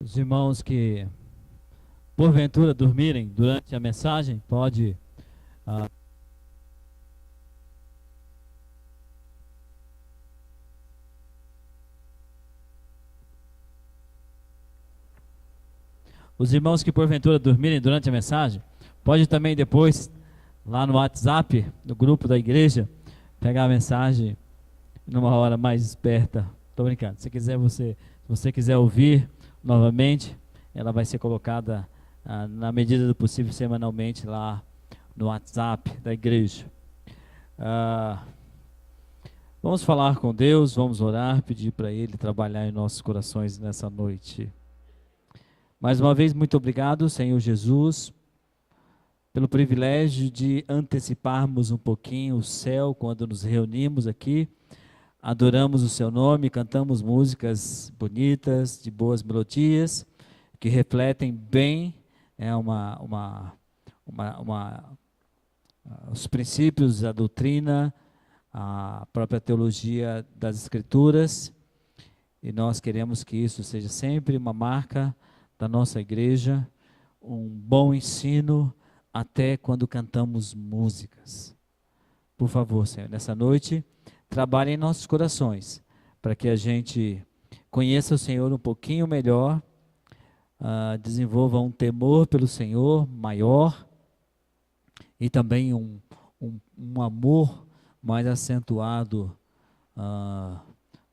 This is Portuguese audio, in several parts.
Os irmãos que porventura dormirem durante a mensagem, pode os irmãos que porventura dormirem durante a mensagem, pode também depois lá no WhatsApp, no grupo da igreja, pegar a mensagem numa hora mais esperta. Tô brincando. Se você quiser ouvir novamente, ela vai ser colocada na medida do possível semanalmente lá no WhatsApp da igreja. Vamos falar com Deus, vamos orar, pedir para Ele trabalhar em nossos corações nessa noite. Mais uma vez, muito obrigado, Senhor Jesus, pelo privilégio de anteciparmos um pouquinho o céu quando nos reunimos aqui, adoramos o Seu nome, cantamos músicas bonitas, de boas melodias, que refletem bem os princípios da doutrina, a própria teologia das Escrituras, e nós queremos que isso seja sempre uma marca da nossa igreja, um bom ensino até quando cantamos músicas. Por favor, Senhor, nessa noite, trabalhe em nossos corações, para que a gente conheça o Senhor um pouquinho melhor, desenvolva um temor pelo Senhor maior, e também um amor mais acentuado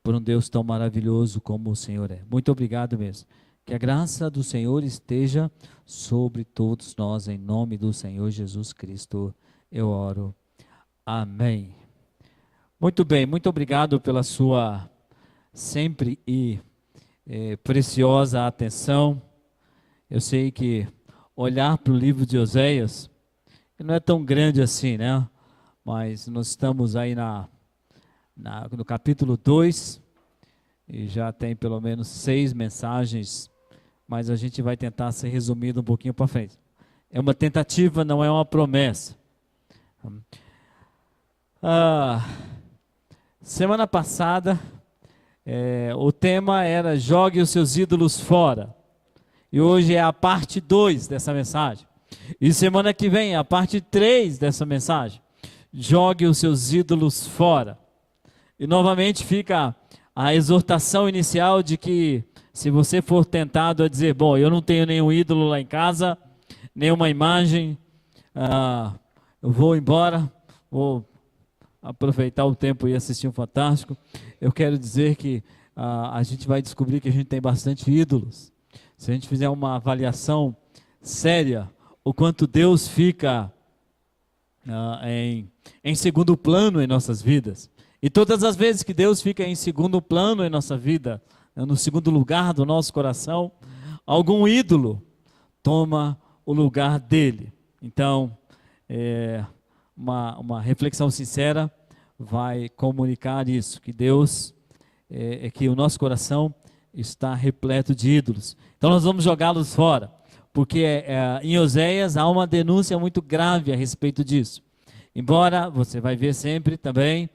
por um Deus tão maravilhoso como o Senhor é. Muito obrigado mesmo. Que a graça do Senhor esteja sobre todos nós, em nome do Senhor Jesus Cristo, eu oro. Amém. Muito bem, muito obrigado pela sua sempre preciosa atenção. Eu sei que olhar para o livro de Oséias não é tão grande assim, né? Mas nós estamos aí no capítulo 2, e já tem pelo menos 6 mensagens, mas a gente vai tentar ser resumido um pouquinho para frente. É uma tentativa, não é uma promessa. Semana passada, o tema era jogue os seus ídolos fora. E hoje é a parte 2 dessa mensagem. E semana que vem é a parte 3 dessa mensagem. Jogue os seus ídolos fora. E novamente fica a exortação inicial de que se você for tentado a dizer, bom, eu não tenho nenhum ídolo lá em casa, nenhuma imagem, eu vou embora, vou aproveitar o tempo e assistir um Fantástico. Eu quero dizer que a gente vai descobrir que a gente tem bastante ídolos. Se a gente fizer uma avaliação séria, o quanto Deus fica em segundo plano em nossas vidas. E todas as vezes que Deus fica em segundo plano em nossa vida, no segundo lugar do nosso coração, algum ídolo toma o lugar dele. Então, uma reflexão sincera vai comunicar isso, que Deus, que o nosso coração está repleto de ídolos. Então nós vamos jogá-los fora, porque em Oséias há uma denúncia muito grave a respeito disso. Embora você vai ver sempre também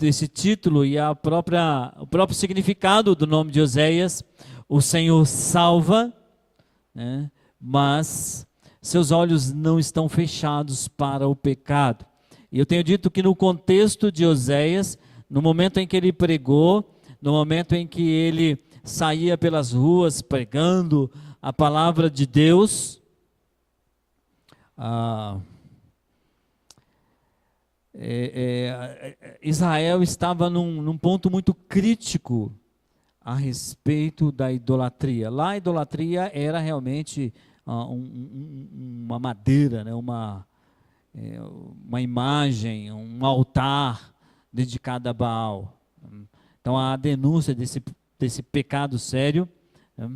esse título e o próprio significado do nome de Oséias, o Senhor salva, né? Mas seus olhos não estão fechados para o pecado. E eu tenho dito que no contexto de Oséias, no momento em que ele pregou, no momento em que ele saía pelas ruas pregando a palavra de Deus, Israel estava num ponto muito crítico a respeito da idolatria. Lá a idolatria era realmente uma madeira, né? uma imagem, um altar dedicado a Baal. Então há a denúncia desse pecado sério, né?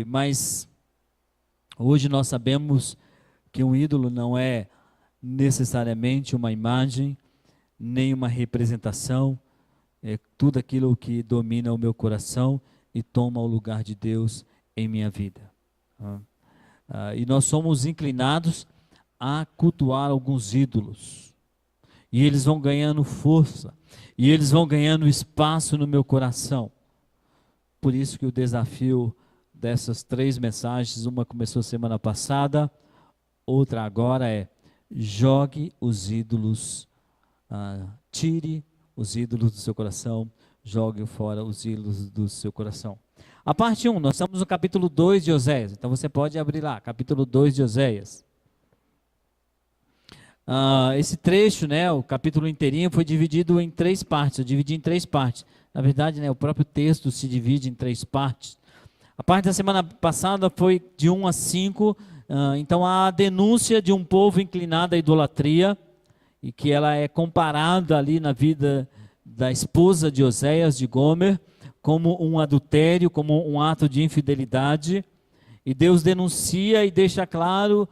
Mas hoje nós sabemos que um ídolo não é necessariamente uma imagem, nem uma representação, é tudo aquilo que domina o meu coração e toma o lugar de Deus em minha vida. E nós somos inclinados a cultuar alguns ídolos, e eles vão ganhando força, e eles vão ganhando espaço no meu coração. por isso que o desafio dessas 3 mensagens, uma começou semana passada, outra agora é: jogue os ídolos, tire os ídolos do seu coração, jogue fora os ídolos do seu coração. A parte 1, nós estamos no capítulo 2 de Oséias, então você pode abrir lá, capítulo 2 de Oséias. Esse trecho, né, o capítulo inteirinho foi dividido em 3 partes, eu dividi em 3 partes. Na verdade, né, o próprio texto se divide em 3 partes. A parte da semana passada foi de 1 a 5, então há a denúncia de um povo inclinado à idolatria, e que ela é comparada ali na vida da esposa de Oséias, de Gomer, como um adultério, como um ato de infidelidade, e Deus denuncia e deixa claro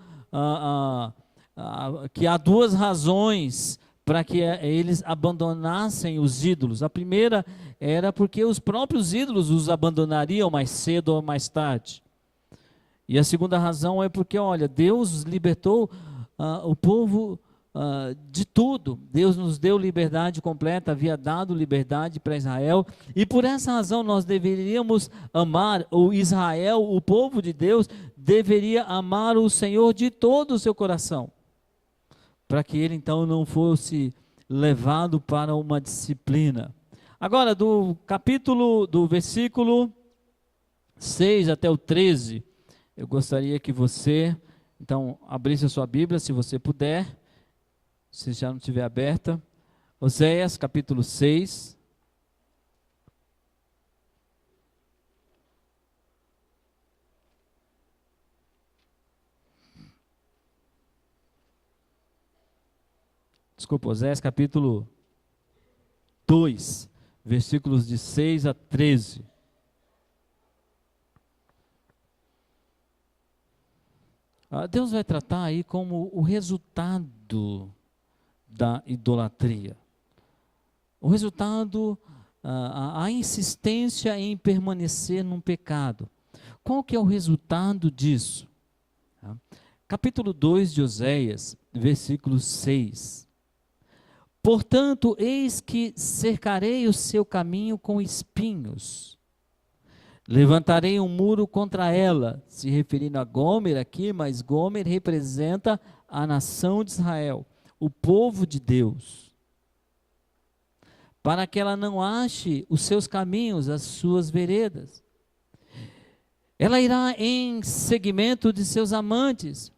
que há 2 razões para que eles abandonassem os ídolos. A primeira era porque os próprios ídolos os abandonariam mais cedo ou mais tarde. E a segunda razão é porque, olha, Deus libertou o povo de tudo. Deus nos deu liberdade completa, havia dado liberdade para Israel, e por essa razão nós deveríamos amar o Israel, o povo de Deus deveria amar o Senhor de todo o seu coração, para que ele então não fosse levado para uma disciplina. Agora, do versículo 6 até o 13, eu gostaria que você, então, abrisse a sua Bíblia, se você puder, se já não estiver aberta. Oséias, capítulo 6. Desculpa, Oséias, capítulo 2, versículos de 6 a 13. Deus vai tratar aí como o resultado da idolatria. O resultado, a insistência em permanecer num pecado. Qual que é o resultado disso? Capítulo 2 de Oséias, versículo 6. Portanto, eis que cercarei o seu caminho com espinhos. Levantarei um muro contra ela, se referindo a Gomer aqui, mas Gomer representa a nação de Israel, o povo de Deus, para que ela não ache os seus caminhos, as suas veredas. Ela irá em seguimento de seus amantes,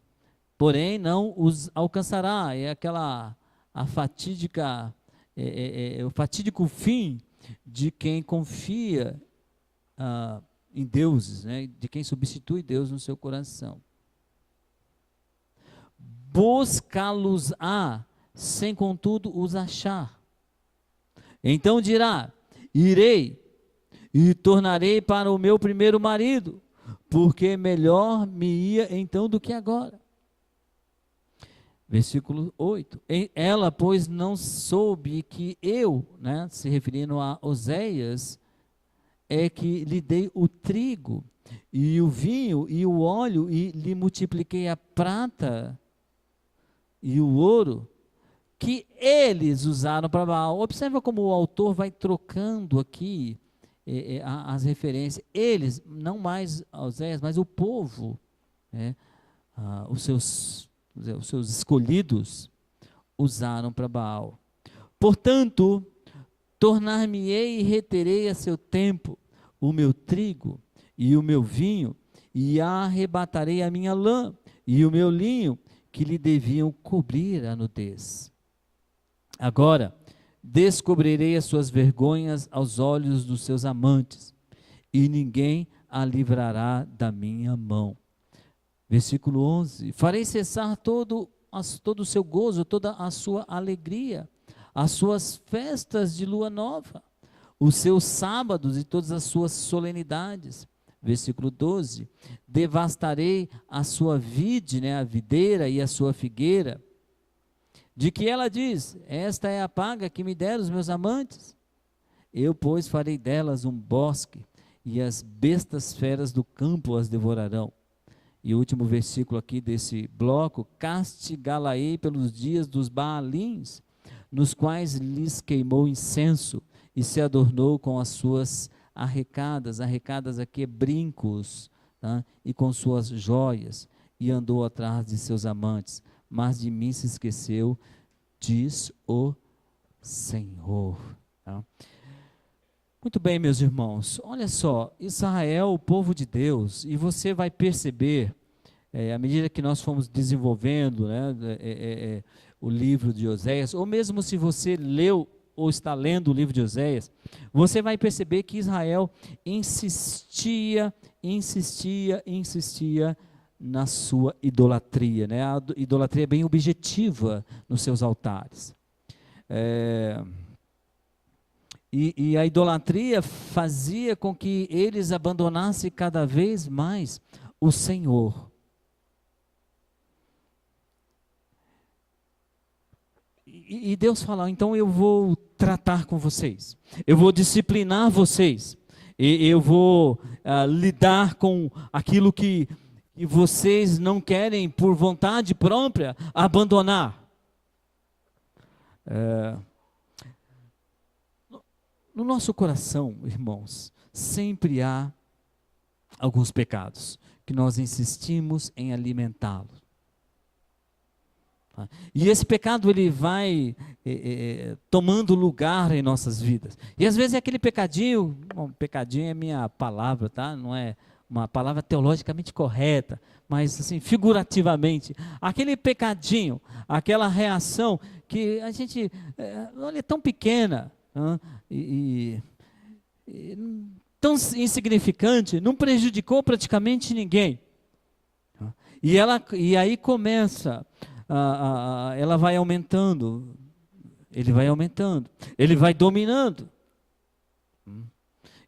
porém não os alcançará. É aquela o fatídico fim de quem confia em deuses, né? De quem substitui Deus no seu coração. Buscá-los-á, sem contudo os achar. Então dirá: irei e tornarei para o meu primeiro marido, porque melhor me ia então do que agora. Versículo 8. Ela, pois, não soube que eu, né, se referindo a Oséias, é que lhe dei o trigo, e o vinho, e o óleo, e lhe multipliquei a prata e o ouro, que eles usaram para Baal. Observa como o autor vai trocando aqui as referências. Eles, não mais Oséias, mas o povo, né, os seus escolhidos, usaram para Baal. Portanto, tornar-me-ei e reterei a seu tempo o meu trigo e o meu vinho, e arrebatarei a minha lã e o meu linho, que lhe deviam cobrir a nudez. Agora, descobrirei as suas vergonhas aos olhos dos seus amantes, e ninguém a livrará da minha mão. Versículo 11. Farei cessar todo o seu gozo, toda a sua alegria, as suas festas de lua nova, os seus sábados e todas as suas solenidades. Versículo 12. Devastarei a sua vide, né, a videira e a sua figueira, de que ela diz: esta é a paga que me deram os meus amantes. Eu, pois, farei delas um bosque, e as bestas feras do campo as devorarão. E o último versículo aqui desse bloco: castigá-la-ei pelos dias dos Baalins, nos quais lhes queimou incenso, e se adornou com as suas arrecadas aqui, brincos, tá? E com suas joias, e andou atrás de seus amantes, mas de mim se esqueceu, diz o Senhor. Tá? Muito bem, meus irmãos, olha só, Israel, o povo de Deus, e você vai perceber, à medida que nós fomos desenvolvendo, né, o livro de Oséias, ou mesmo se você leu ou está lendo o livro de Oséias, você vai perceber que Israel insistia na sua idolatria, né? A idolatria é bem objetiva nos seus altares. E a idolatria fazia com que eles abandonassem cada vez mais o Senhor. E Deus fala, então eu vou tratar com vocês, eu vou disciplinar vocês, e eu vou lidar com aquilo que vocês não querem por vontade própria abandonar. No nosso coração, irmãos, sempre há alguns pecados que nós insistimos em alimentá-los. E esse pecado ele vai tomando lugar em nossas vidas. E às vezes é aquele pecadinho, bom, pecadinho é minha palavra, tá? Não é uma palavra teologicamente correta, mas assim, figurativamente, aquele pecadinho, aquela reação que a gente, olha, é tão pequena, tão insignificante, não prejudicou praticamente ninguém. E aí começa, ela vai aumentando, ele vai dominando.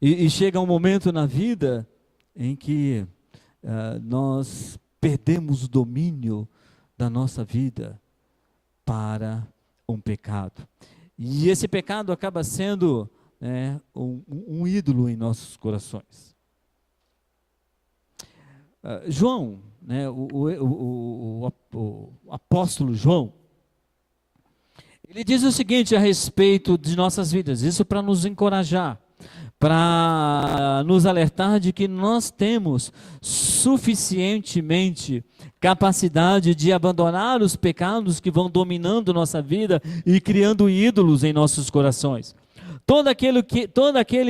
E chega um momento na vida em que nós perdemos o domínio da nossa vida para um pecado. E esse pecado acaba sendo um ídolo em nossos corações. João, né, o apóstolo João, ele diz o seguinte a respeito de nossas vidas, isso para nos encorajar, para nos alertar de que nós temos suficientemente capacidade de abandonar os pecados que vão dominando nossa vida e criando ídolos em nossos corações. Todo aquele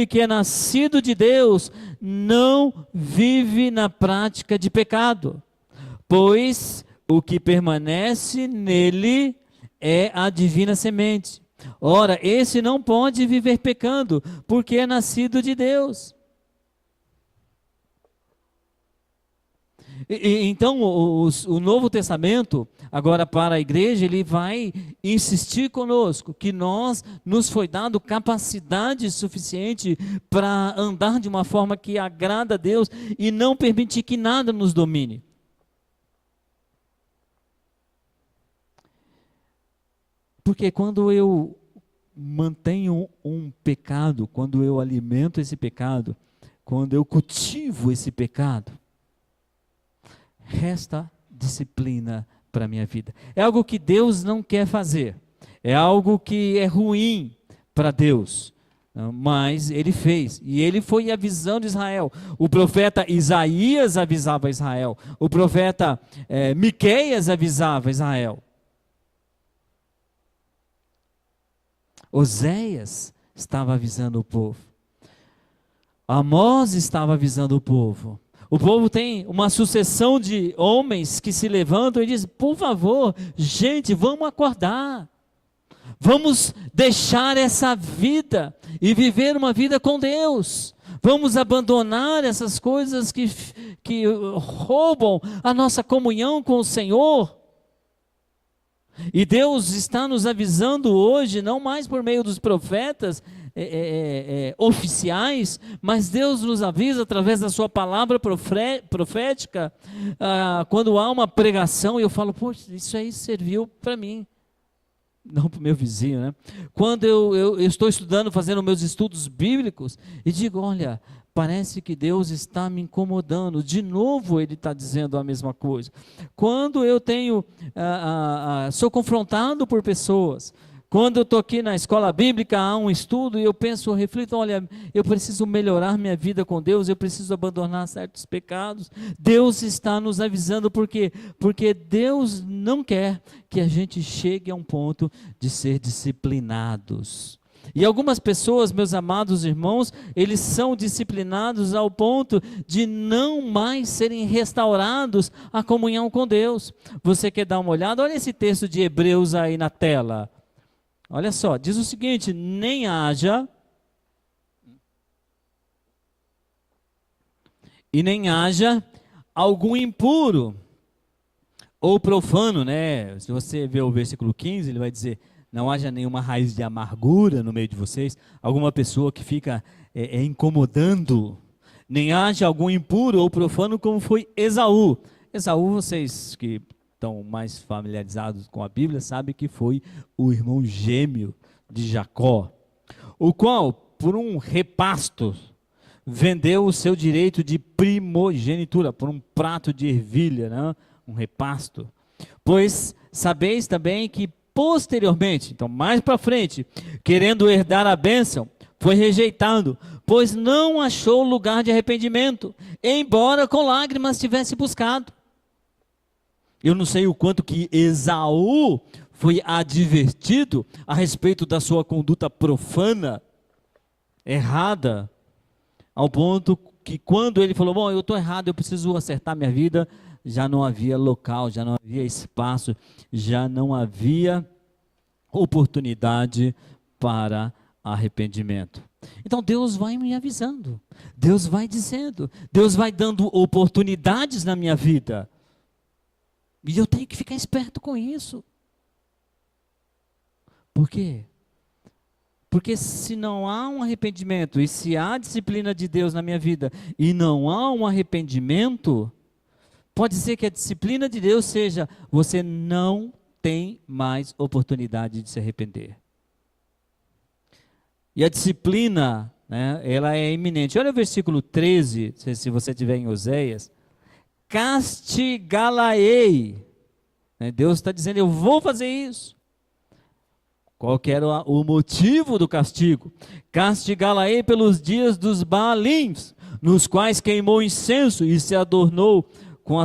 que é nascido de Deus não vive na prática de pecado, pois o que permanece nele é a divina semente. Ora, esse não pode viver pecando, porque é nascido de Deus. Então, o Novo Testamento, agora para a igreja, ele vai insistir conosco, que nos foi dado capacidade suficiente para andar de uma forma que agrada a Deus e não permitir que nada nos domine. Porque quando eu mantenho um pecado, quando eu alimento esse pecado, quando eu cultivo esse pecado, resta disciplina para a minha vida. É algo que Deus não quer fazer, é algo que é ruim para Deus, mas Ele fez, e Ele foi avisando Israel. O profeta Isaías avisava Israel, o profeta Miqueias avisava Israel. Oséias estava avisando o povo. Amós estava avisando o povo. O povo tem uma sucessão de homens que se levantam e dizem, por favor, gente, vamos acordar. Vamos deixar essa vida e viver uma vida com Deus. Vamos abandonar essas coisas que roubam a nossa comunhão com o Senhor. E Deus está nos avisando hoje, não mais por meio dos profetas oficiais, mas Deus nos avisa através da sua palavra profética, quando há uma pregação e eu falo, poxa, isso aí serviu para mim, não para o meu vizinho, né? Quando eu estou estudando, fazendo meus estudos bíblicos e digo, olha, parece que Deus está me incomodando. De novo Ele está dizendo a mesma coisa. Quando eu sou confrontado por pessoas, Quando eu estou aqui na escola bíblica, há um estudo e eu penso, eu reflito, olha, eu preciso melhorar minha vida com Deus, eu preciso abandonar certos pecados. Deus está nos avisando, por quê? Porque Deus não quer que a gente chegue a um ponto de ser disciplinados. E algumas pessoas, meus amados irmãos, eles são disciplinados ao ponto de não mais serem restaurados à comunhão com Deus. Você quer dar uma olhada? Olha esse texto de Hebreus aí na tela. Olha só, diz o seguinte: nem haja algum impuro ou profano, né? Se você ver o versículo 15, ele vai dizer: não haja nenhuma raiz de amargura no meio de vocês, alguma pessoa que fica incomodando, nem haja algum impuro ou profano como foi Esaú. Esaú, vocês que estão mais familiarizados com a Bíblia, sabem que foi o irmão gêmeo de Jacó, o qual, por um repasto, vendeu o seu direito de primogenitura, por um prato de ervilha, né? Um repasto. Pois sabeis também que posteriormente, então mais para frente, querendo herdar a bênção, foi rejeitado, pois não achou lugar de arrependimento, embora com lágrimas tivesse buscado. Eu não sei o quanto que Esaú foi advertido a respeito da sua conduta profana, errada, ao ponto que quando ele falou, bom, eu estou errado, eu preciso acertar minha vida, já não havia local, já não havia espaço, já não havia oportunidade para arrependimento. Então Deus vai me avisando, Deus vai dizendo, Deus vai dando oportunidades na minha vida. E eu tenho que ficar esperto com isso. Por quê? Porque se não há um arrependimento, e se há disciplina de Deus na minha vida, e não há um arrependimento, pode ser que a disciplina de Deus seja, você não tem mais oportunidade de se arrepender. E a disciplina, né, ela é iminente. Olha o versículo 13, se você tiver em Oséias. Castigá-la-ei. Deus está dizendo, eu vou fazer isso. Qual que era o motivo do castigo? Castigá-la-ei pelos dias dos Baalins, nos quais queimou incenso e se adornou com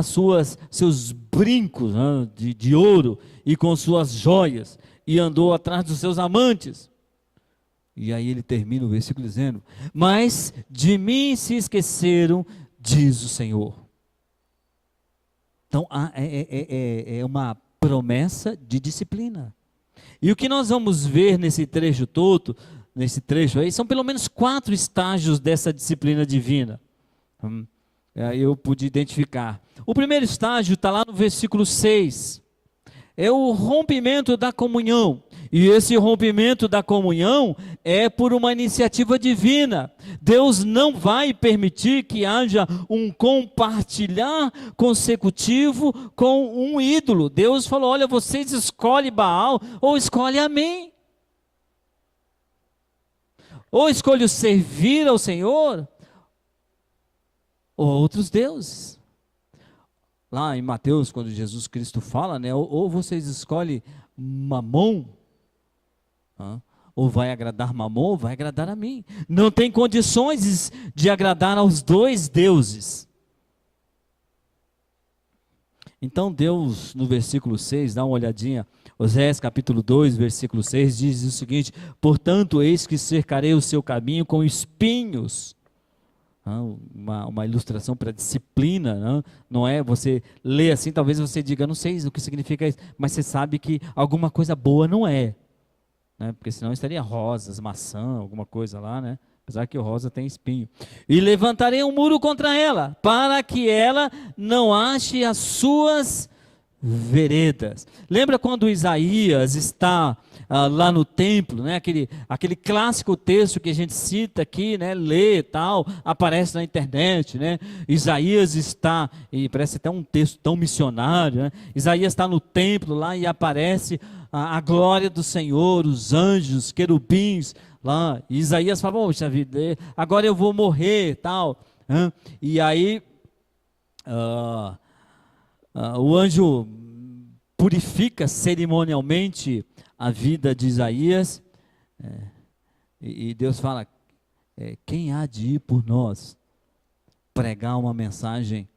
seus brincos, né, de ouro e com suas joias, e andou atrás dos seus amantes. E aí ele termina o versículo dizendo, mas de mim se esqueceram, diz o Senhor. Então, é uma promessa de disciplina. E o que nós vamos ver nesse trecho todo, nesse trecho aí, são pelo menos 4 estágios dessa disciplina divina. Eu pude identificar. O primeiro estágio está lá no versículo 6. É o rompimento da comunhão. E esse rompimento da comunhão é por uma iniciativa divina. Deus não vai permitir que haja um compartilhar consecutivo com um ídolo. Deus falou, olha, vocês escolhem Baal ou escolhem a mim. Ou escolho servir ao Senhor ou outros deuses. Lá em Mateus, quando Jesus Cristo fala, né, ou vocês escolhem Mamon, ou vai agradar Mamon, ou vai agradar a mim. Não tem condições de agradar aos dois deuses. Então Deus, no versículo 6, dá uma olhadinha, Oséias capítulo 2, versículo 6, diz o seguinte, portanto, eis que cercarei o seu caminho com espinhos. Uma ilustração para disciplina, não é? Você lê assim, talvez você diga, não sei o que significa isso, mas você sabe que alguma coisa boa não é, né? Porque senão estaria rosas, maçã, alguma coisa lá, né? Apesar que o rosa tem espinho. E levantarei um muro contra ela, para que ela não ache as suas veredas. Lembra quando Isaías está lá no templo, né? Aquele clássico texto que a gente cita aqui, né? Lê e tal, aparece na internet, né? Isaías está, e parece até um texto tão missionário, né? Isaías está no templo lá e aparece a glória do Senhor, os anjos, querubins lá, e Isaías fala, poxa vida, agora eu vou morrer e tal, né? E aí o anjo purifica cerimonialmente a vida de Isaías, e Deus fala, quem há de ir por nós pregar uma mensagem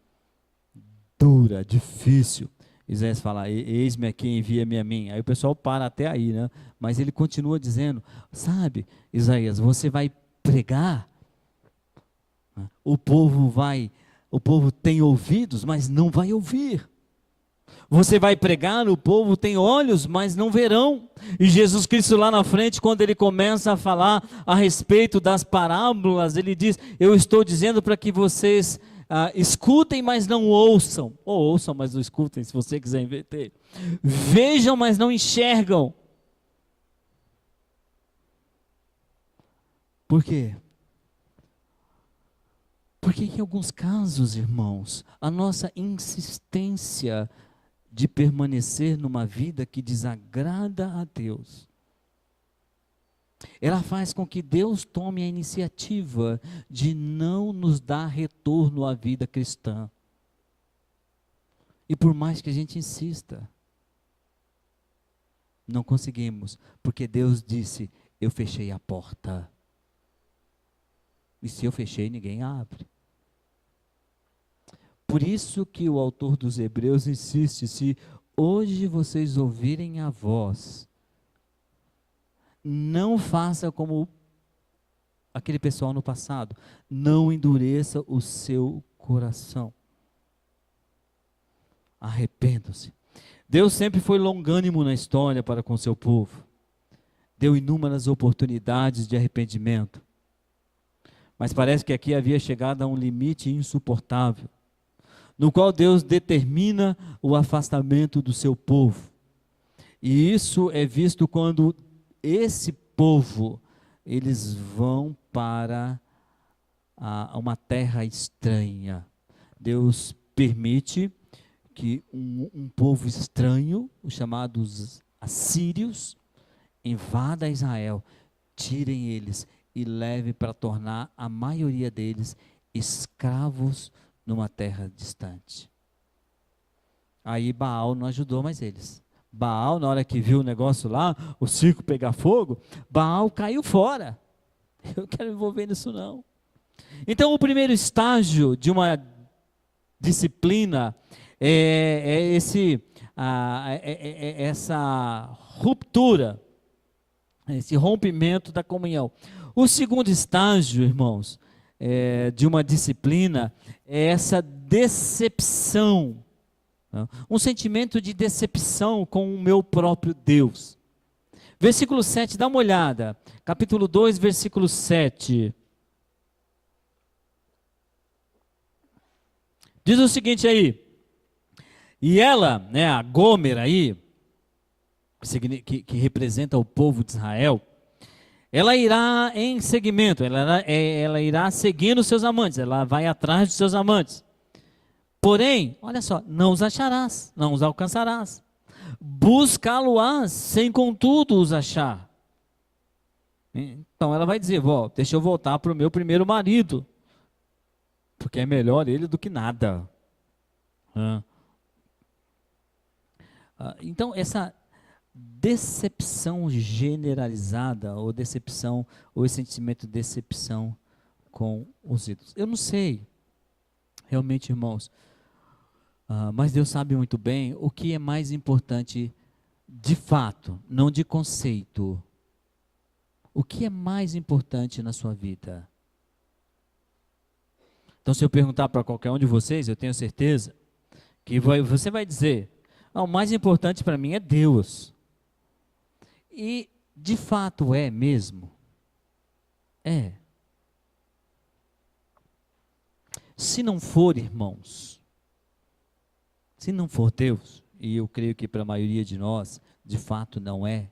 dura, difícil? Isaías fala, eis-me aqui, envia-me a mim. Aí o pessoal para até aí, né? Mas ele continua dizendo, sabe, Isaías, você vai pregar, o povo tem ouvidos, mas não vai ouvir. Você vai pregar, o povo tem olhos, mas não verão. E Jesus Cristo lá na frente, quando ele começa a falar a respeito das parábolas, ele diz, eu estou dizendo para que vocês escutem, mas não ouçam. Ou ouçam, mas não escutem, se você quiser inverter. Vejam, mas não enxergam. Por quê? Porque em alguns casos, irmãos, a nossa insistência de permanecer numa vida que desagrada a Deus, ela faz com que Deus tome a iniciativa de não nos dar retorno à vida cristã. E por mais que a gente insista, não conseguimos, porque Deus disse, eu fechei a porta. E se eu fechei, ninguém abre. Por isso que o autor dos Hebreus insiste, se hoje vocês ouvirem a voz, não faça como aquele pessoal no passado, não endureça o seu coração. Arrependam-se. Deus sempre foi longânimo na história para com seu povo. Deu inúmeras oportunidades de arrependimento. Mas parece que aqui havia chegado a um limite insuportável, no qual Deus determina o afastamento do seu povo. E isso é visto quando esse povo, eles vão para uma terra estranha. Deus permite que um povo estranho, os chamados assírios, invada Israel, tirem eles e leve para tornar a maioria deles escravos numa terra distante. Aí Baal não ajudou mais eles. Baal, na hora que viu o negócio lá, o circo pegar fogo, Baal caiu fora. Eu não quero me envolver nisso não. Então o primeiro estágio de uma disciplina essa ruptura, esse rompimento da comunhão. O segundo estágio, irmãos, de uma disciplina é essa decepção, um sentimento de decepção com o meu próprio Deus. Versículo 7, dá uma olhada, capítulo 2, versículo 7. Diz o seguinte aí, e ela, a Gomer aí, que representa o povo de Israel, ela irá em seguimento, ela irá seguindo seus amantes, ela vai atrás de seus amantes. Porém, olha só, não os acharás, não os alcançarás. Buscá-lo-ás, sem contudo os achar. Então ela vai dizer, deixa eu voltar para o meu primeiro marido, porque é melhor ele do que nada. Então essa decepção generalizada, ou decepção, ou esse sentimento de decepção com os ídolos. Eu não sei, realmente, irmãos, mas Deus sabe muito bem o que é mais importante de fato, não de conceito. O que é mais importante na sua vida? Então, se eu perguntar para qualquer um de vocês, eu tenho certeza que você vai dizer, o mais importante para mim é Deus. E, de fato, é mesmo? É. Se não for, irmãos, se não for Deus, e eu creio que para a maioria de nós, de fato não é,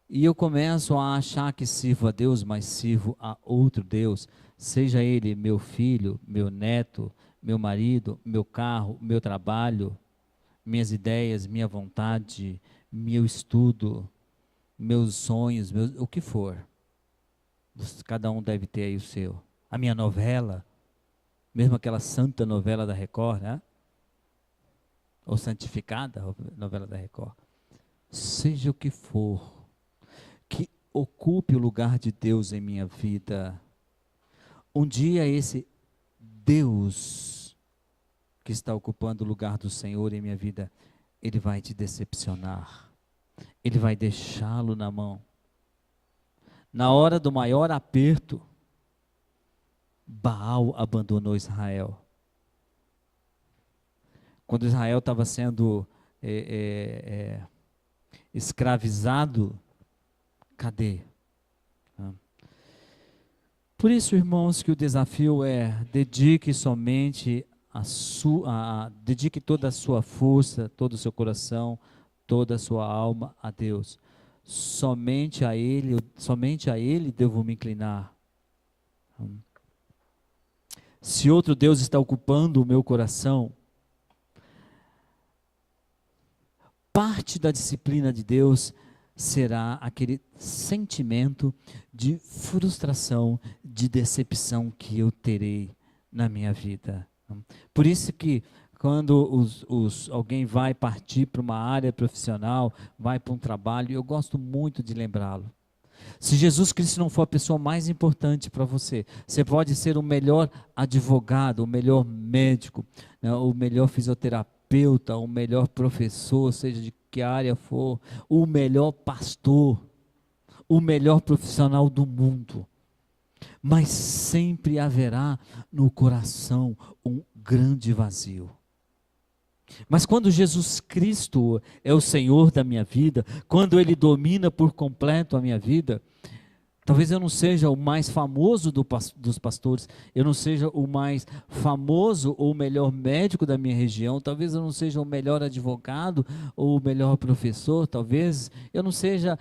e eu começo a achar que sirvo a Deus, mas sirvo a outro Deus, seja ele meu filho, meu neto, meu marido, meu carro, meu trabalho, minhas ideias, minha vontade, meu estudo, meus sonhos, o que for. Cada um deve ter aí o seu. A minha novela, mesmo aquela santa novela da Record, né? Ou santificada novela da Record. seja o que for, que ocupe o lugar de Deus em minha vida. Um dia esse Deus que está ocupando o lugar do Senhor em minha vida, ele vai te decepcionar. Ele vai deixá-lo na mão. Na hora do maior aperto, Baal abandonou Israel. Quando Israel estava sendo escravizado, cadê? Por isso, irmãos, que o desafio é: dedique somente dedique toda a sua força, todo o seu coração, toda a sua alma a Deus. Somente a Ele devo me inclinar. Se outro Deus está ocupando o meu coração, parte da disciplina de Deus será aquele sentimento de frustração, de decepção que eu terei na minha vida. Por isso que quando alguém vai partir para uma área profissional, vai para um trabalho, eu gosto muito de lembrá-lo. Se Jesus Cristo não for a pessoa mais importante para você, você pode ser o melhor advogado, o melhor médico, né, o melhor fisioterapeuta, o melhor professor, seja de que área for, o melhor pastor, o melhor profissional do mundo. Mas sempre haverá no coração um grande vazio. Mas quando Jesus Cristo é o Senhor da minha vida, quando Ele domina por completo a minha vida, talvez eu não seja o mais famoso dos pastores, eu não seja o mais famoso ou o melhor médico da minha região, talvez eu não seja o melhor advogado ou o melhor professor, talvez eu seja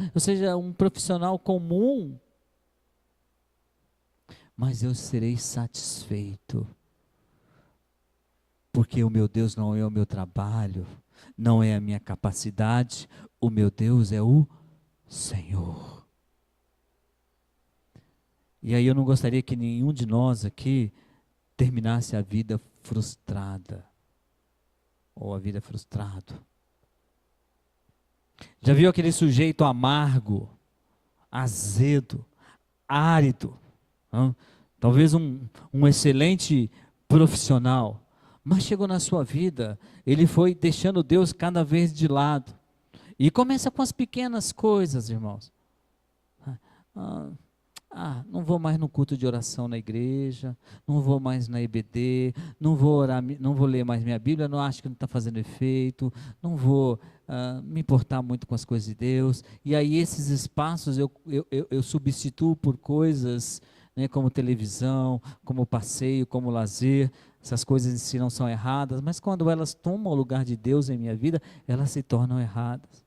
um profissional comum, mas eu serei satisfeito. Porque o meu Deus não é o meu trabalho, não é a minha capacidade, o meu Deus é o Senhor. E aí eu não gostaria que nenhum de nós aqui terminasse a vida frustrada, ou a vida frustrado. Já viu aquele sujeito amargo, azedo, árido, talvez um excelente profissional, mas chegou na sua vida, ele foi deixando Deus cada vez de lado. E começa com as pequenas coisas, irmãos. Não vou mais no culto de oração na igreja, não vou mais na EBD, não vou orar, não vou ler mais minha Bíblia, não acho que não está fazendo efeito, não vou me importar muito com as coisas de Deus. E aí esses espaços eu substituo por coisas, né, como televisão, como passeio, como lazer. Essas coisas em si não são erradas, mas quando elas tomam o lugar de Deus em minha vida, elas se tornam erradas.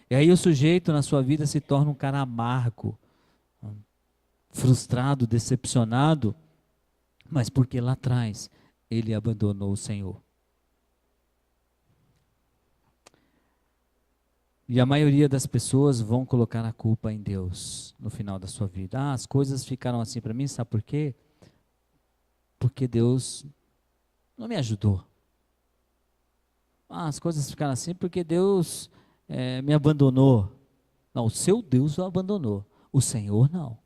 E aí o sujeito na sua vida se torna um cara amargo, frustrado, decepcionado, mas porque lá atrás ele abandonou o Senhor. E a maioria das pessoas vão colocar a culpa em Deus no final da sua vida. As coisas ficaram assim para mim, sabe por quê? Porque Deus não me ajudou. As coisas ficaram assim porque Deus me abandonou. Não, o seu Deus o abandonou, o Senhor não.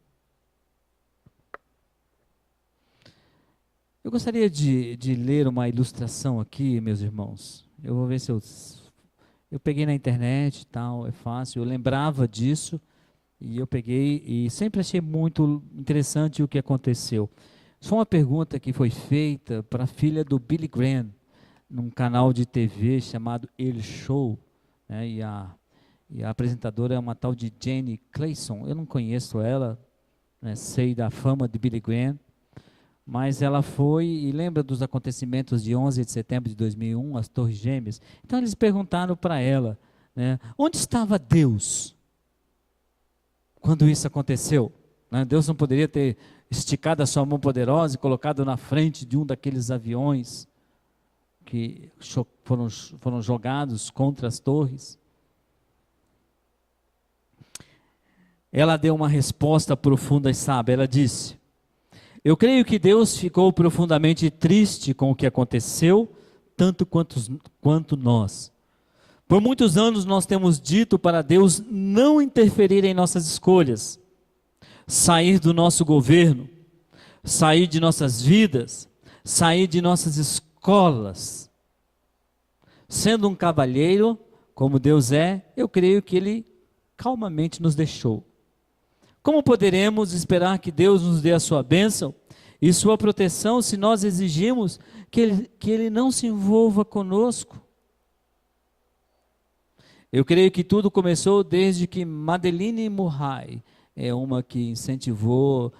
Eu gostaria de ler uma ilustração aqui, meus irmãos. Eu vou ver se eu peguei na internet e tal, é fácil. Eu lembrava disso e eu peguei e sempre achei muito interessante o que aconteceu. Só uma pergunta que foi feita para a filha do Billy Graham, num canal de TV chamado El Show, né, e a apresentadora é uma tal de Jenny Clayson. Eu não conheço ela, né, sei da fama de Billy Graham, mas ela foi e lembra dos acontecimentos de 11 de setembro de 2001, as Torres Gêmeas. Então eles perguntaram para ela, né, onde estava Deus quando isso aconteceu? Né, Deus não poderia ter esticado a sua mão poderosa e colocado na frente de um daqueles aviões que foram jogados contra as torres? Ela deu uma resposta profunda e sábia. Ela disse: eu creio que Deus ficou profundamente triste com o que aconteceu, tanto quanto nós. Por muitos anos nós temos dito para Deus não interferir em nossas escolhas, sair do nosso governo, sair de nossas vidas, sair de nossas escolas. Sendo um cavalheiro, como Deus é, eu creio que Ele calmamente nos deixou. Como poderemos esperar que Deus nos dê a sua bênção e sua proteção se nós exigimos que Ele não se envolva conosco? Eu creio que tudo começou desde que Madeleine Murray é uma que incentivou,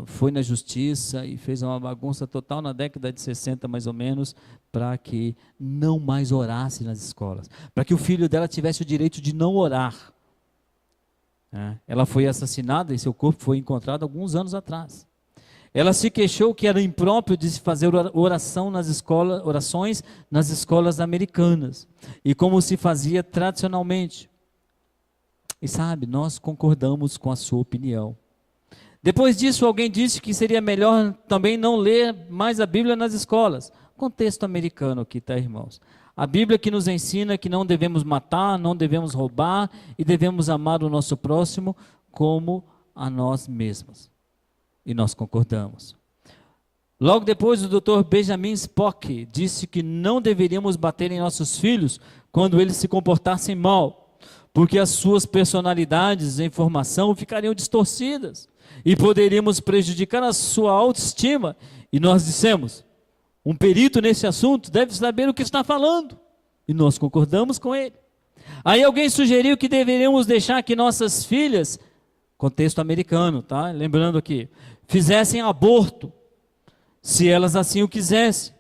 foi na justiça e fez uma bagunça total na década de 60 mais ou menos, para que não mais orasse nas escolas, para que o filho dela tivesse o direito de não orar. Ela foi assassinada e seu corpo foi encontrado alguns anos atrás. Ela se queixou que era impróprio de se fazer orações nas escolas americanas, e como se fazia tradicionalmente. E sabe, nós concordamos com a sua opinião. Depois disso, alguém disse que seria melhor também não ler mais a Bíblia nas escolas. Contexto americano aqui, tá, irmãos? A Bíblia que nos ensina que não devemos matar, não devemos roubar e devemos amar o nosso próximo como a nós mesmos. E nós concordamos. Logo depois, o Dr. Benjamin Spock disse que não deveríamos bater em nossos filhos quando eles se comportassem mal, porque as suas personalidades em formação ficariam distorcidas e poderíamos prejudicar a sua autoestima. E nós dissemos, um perito nesse assunto deve saber o que está falando. E nós concordamos com ele. Aí alguém sugeriu que deveríamos deixar que nossas filhas, contexto americano, tá? Lembrando aqui, fizessem aborto, se elas assim o quisessem,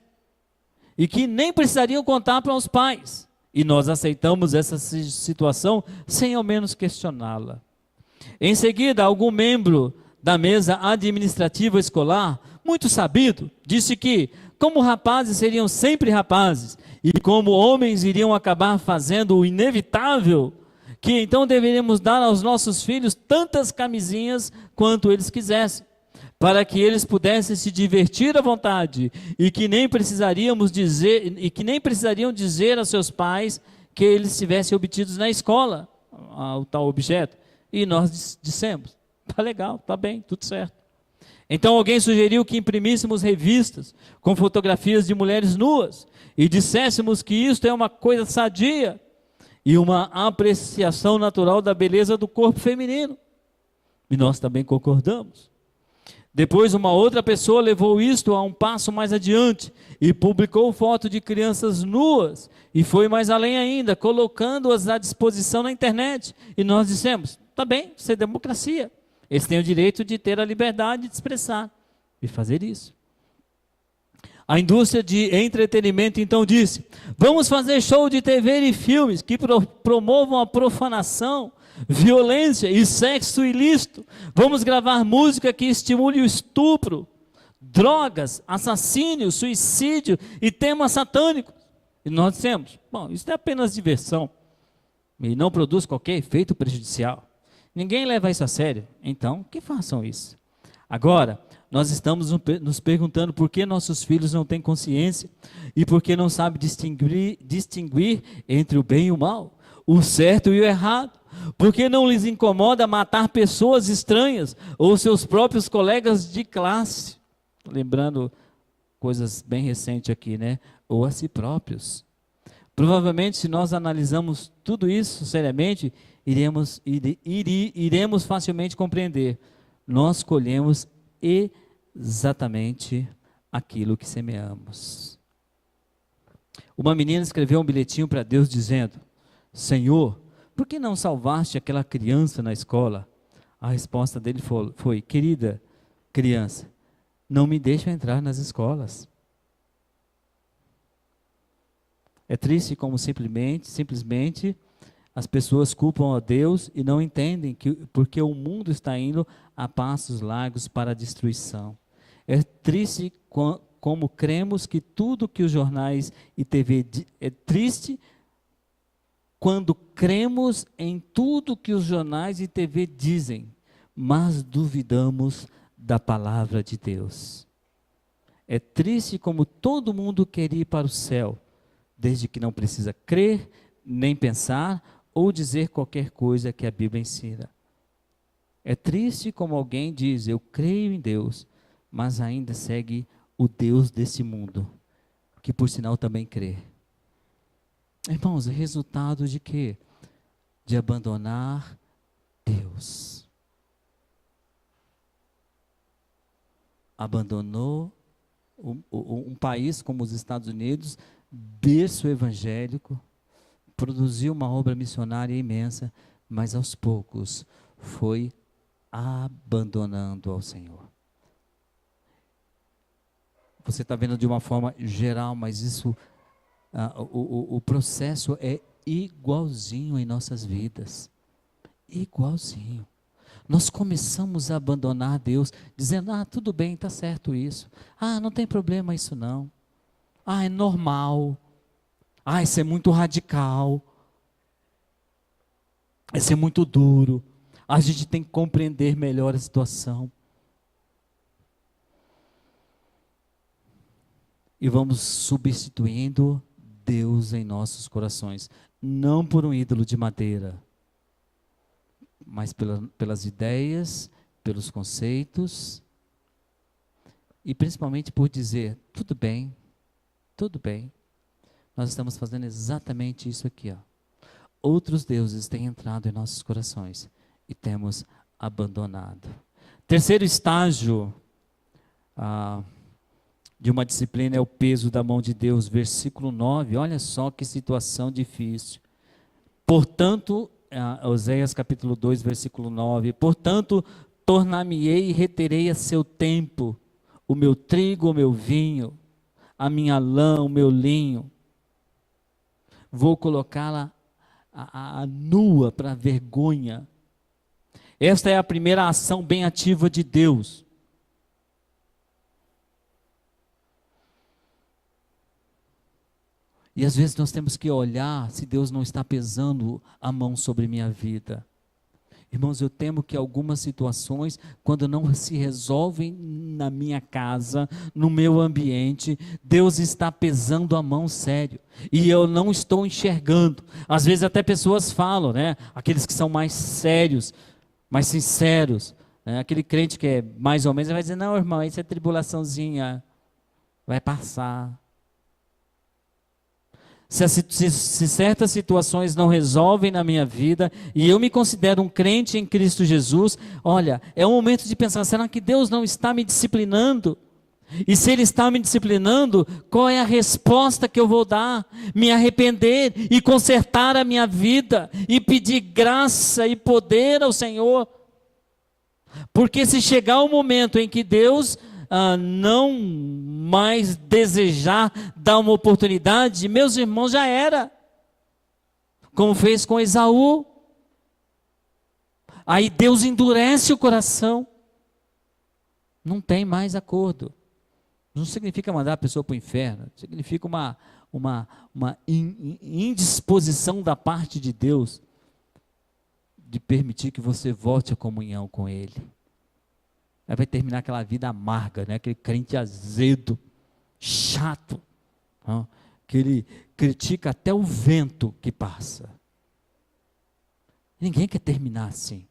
e que nem precisariam contar para os pais. E nós aceitamos essa situação sem ao menos questioná-la. Em seguida, algum membro da mesa administrativa escolar, muito sabido, disse que, como rapazes seriam sempre rapazes, e como homens iriam acabar fazendo o inevitável, que então deveríamos dar aos nossos filhos tantas camisinhas quanto eles quisessem, para que eles pudessem se divertir à vontade, e que nem precisariam dizer a seus pais que eles tivessem obtidos na escola o tal objeto. E nós dissemos, tá legal, tá bem, tudo certo. Então alguém sugeriu que imprimíssemos revistas com fotografias de mulheres nuas e disséssemos que isto é uma coisa sadia e uma apreciação natural da beleza do corpo feminino. E nós também concordamos. Depois uma outra pessoa levou isto a um passo mais adiante e publicou foto de crianças nuas e foi mais além ainda, colocando-as à disposição na internet. E nós dissemos, tá bem, isso é democracia. Eles têm o direito de ter a liberdade de expressar e fazer isso. A indústria de entretenimento então disse, vamos fazer show de TV e filmes que promovam a profanação, violência e sexo ilícito. Vamos gravar música que estimule o estupro, drogas, assassínio, suicídio e temas satânicos. E nós dissemos, bom, isso é apenas diversão e não produz qualquer efeito prejudicial. Ninguém leva isso a sério, então que façam isso. Agora, nós estamos nos perguntando por que nossos filhos não têm consciência e por que não sabem distinguir entre o bem e o mal, o certo e o errado. Por que não lhes incomoda matar pessoas estranhas ou seus próprios colegas de classe? Lembrando coisas bem recentes aqui, né? Ou a si próprios. Provavelmente, se nós analisamos tudo isso seriamente, iremos facilmente compreender. Nós colhemos exatamente aquilo que semeamos. Uma menina escreveu um bilhetinho para Deus dizendo, Senhor, por que não salvaste aquela criança na escola? A resposta dele foi, querida criança, não me deixa entrar nas escolas. É triste como simplesmente as pessoas culpam a Deus e não entendem porque o mundo está indo a passos largos para a destruição. É triste como cremos que tudo que os jornais e TV... É triste quando cremos em tudo que os jornais e TV dizem, mas duvidamos da palavra de Deus. É triste como todo mundo quer ir para o céu, desde que não precisa crer nem pensar ou dizer qualquer coisa que a Bíblia ensina. É triste como alguém diz, eu creio em Deus, mas ainda segue o Deus desse mundo, que por sinal também crê. Irmãos, é resultado de quê? De abandonar Deus. Abandonou um país como os Estados Unidos, berço evangélico, produziu uma obra missionária imensa, mas aos poucos foi abandonando ao Senhor. Você está vendo de uma forma geral, mas isso, o processo é igualzinho em nossas vidas. Igualzinho. Nós começamos a abandonar Deus, dizendo, tudo bem, está certo isso. Não tem problema isso não. É normal. Isso é muito radical. Isso é muito duro. A gente tem que compreender melhor a situação. E vamos substituindo Deus em nossos corações. Não por um ídolo de madeira, mas pelas ideias, pelos conceitos, e principalmente por dizer, tudo bem, nós estamos fazendo exatamente isso aqui. Outros deuses têm entrado em nossos corações e temos abandonado. Terceiro estágio de uma disciplina é o peso da mão de Deus, versículo 9, olha só que situação difícil. Portanto, Oséias capítulo 2, versículo 9, portanto, tornar-me-ei e reterei a seu tempo, o meu trigo, o meu vinho, a minha lã, o meu linho, vou colocá-la a nua para vergonha. Esta é a primeira ação bem ativa de Deus. E às vezes nós temos que olhar se Deus não está pesando a mão sobre minha vida. Irmãos, eu temo que algumas situações, quando não se resolvem na minha casa, no meu ambiente, Deus está pesando a mão sério. E eu não estou enxergando. Às vezes até pessoas falam, né? Aqueles que são mais sérios, mais sinceros, né? Aquele crente que é mais ou menos, vai dizer, não, irmão, isso é tribulaçãozinha, vai passar. Se certas situações não resolvem na minha vida, e eu me considero um crente em Cristo Jesus, olha, é o momento de pensar, será que Deus não está me disciplinando? E se Ele está me disciplinando, qual é a resposta que eu vou dar? Me arrepender e consertar a minha vida, e pedir graça e poder ao Senhor. Porque se chegar o momento em que Deus não mais desejar dar uma oportunidade, meus irmãos, já era, como fez com Esaú. Aí Deus endurece o coração, não tem mais acordo. Não significa mandar a pessoa para o inferno, significa uma indisposição da parte de Deus de permitir que você volte à comunhão com Ele. Aí vai terminar aquela vida amarga, né? Aquele crente azedo, chato, que ele critica até o vento que passa. Ninguém quer terminar assim.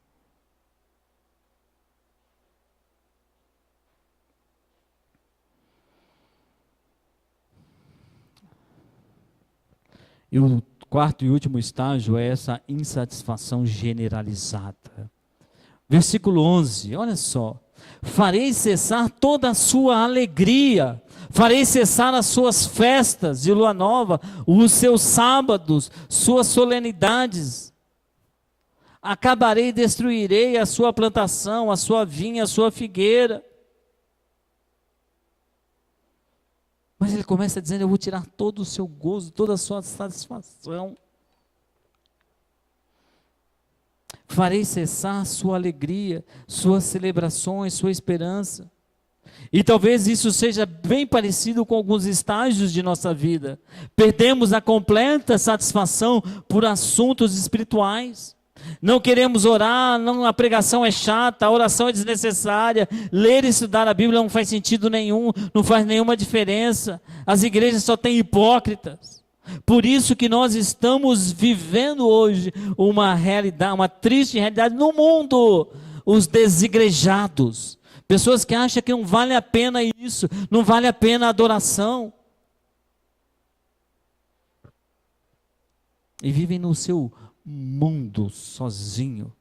E o quarto e último estágio é essa insatisfação generalizada. Versículo 11, olha só. Farei cessar toda a sua alegria, farei cessar as suas festas de lua nova, os seus sábados, suas solenidades. Acabarei e destruirei a sua plantação, a sua vinha, a sua figueira. Mas ele começa dizendo, eu vou tirar todo o seu gozo, toda a sua satisfação. Farei cessar sua alegria, suas celebrações, sua esperança. E talvez isso seja bem parecido com alguns estágios de nossa vida. Perdemos a completa satisfação por assuntos espirituais. Não queremos orar, a pregação é chata, a oração é desnecessária, ler e estudar a Bíblia não faz sentido nenhum, não faz nenhuma diferença. As igrejas só têm hipócritas. Por isso que nós estamos vivendo hoje uma realidade, uma triste realidade no mundo. Os desigrejados, pessoas que acham que não vale a pena isso, não vale a pena a adoração. E vivem no seu mundo sozinho.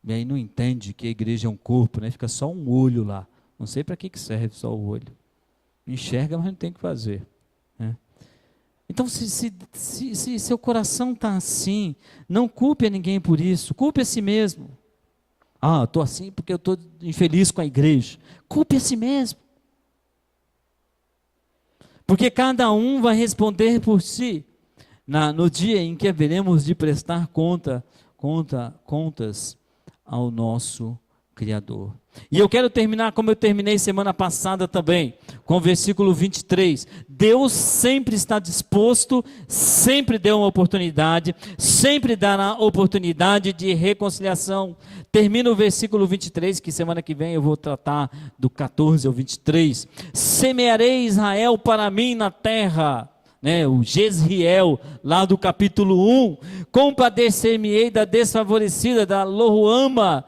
E aí não entende que a igreja é um corpo, né? Fica só um olho lá. Não sei para que serve só o olho. Enxerga, mas não tem o que fazer, né? Então, se seu coração está assim, não culpe a ninguém por isso, culpe a si mesmo. Ah, estou assim porque eu estou infeliz com a igreja. Culpe a si mesmo. Porque cada um vai responder por si, no dia em que haveremos de prestar contas ao nosso Criador. E eu quero terminar como eu terminei semana passada também, com o versículo 23. Deus sempre está disposto, sempre deu uma oportunidade, sempre dará oportunidade de reconciliação. Termina o versículo 23, que semana que vem eu vou tratar do 14 ao 23. Semearei Israel para mim na terra. O Jezreel, lá do capítulo 1, compadecer-me-ei da desfavorecida, da Loruama,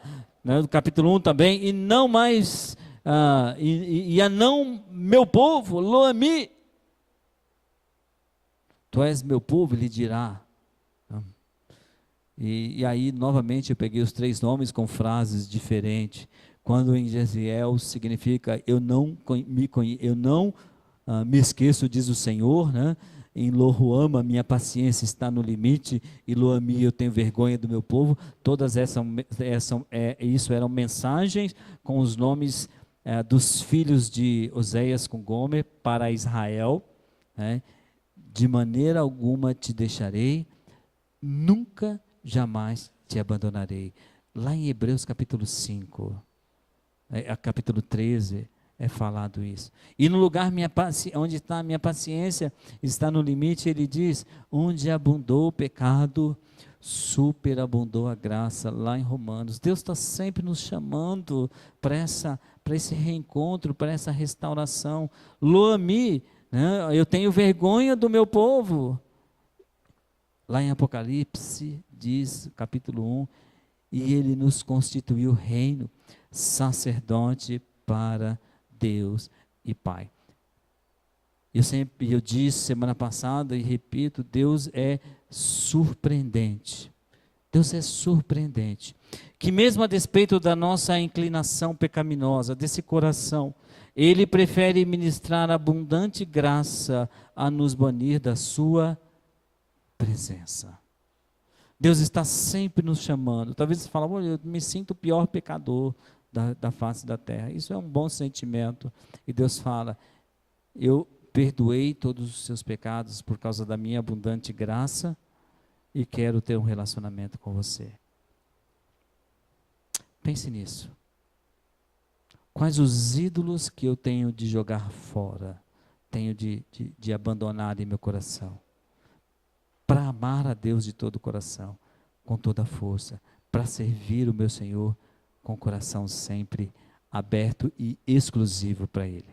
do capítulo 1 também, e não mais, e a não meu povo, Loami, tu és meu povo, ele dirá. E aí, novamente, eu peguei os 3 nomes com frases diferentes. Quando em Jezreel significa, eu não me esqueço, diz o Senhor, né? Em Loruama, minha paciência está no limite, e Loami, eu tenho vergonha do meu povo. Todas isso eram mensagens com os nomes dos filhos de Oséias com Gomer para Israel, né? De maneira alguma te deixarei, nunca, jamais te abandonarei. Lá em Hebreus capítulo 5, capítulo 13, é falado isso. E no lugar onde está a minha paciência, está no limite, ele diz, onde abundou o pecado, superabundou a graça, lá em Romanos. Deus está sempre nos chamando para esse reencontro, para essa restauração. Loami, né? Eu tenho vergonha do meu povo. Lá em Apocalipse, diz, capítulo 1, e ele nos constituiu reino, sacerdote para Deus e Pai. Eu disse semana passada e repito, Deus é surpreendente. Deus é surpreendente. Que mesmo a despeito da nossa inclinação pecaminosa, desse coração, Ele prefere ministrar abundante graça a nos banir da sua presença. Deus está sempre nos chamando. Talvez você fale, eu me sinto o pior pecador da face da terra. Isso é um bom sentimento. E Deus fala, eu perdoei todos os seus pecados por causa da minha abundante graça e quero ter um relacionamento com você. Pense nisso. Quais os ídolos que eu tenho de jogar fora, tenho de abandonar em meu coração, para amar a Deus de todo o coração, com toda a força, para servir o meu Senhor com o coração sempre aberto e exclusivo para Ele.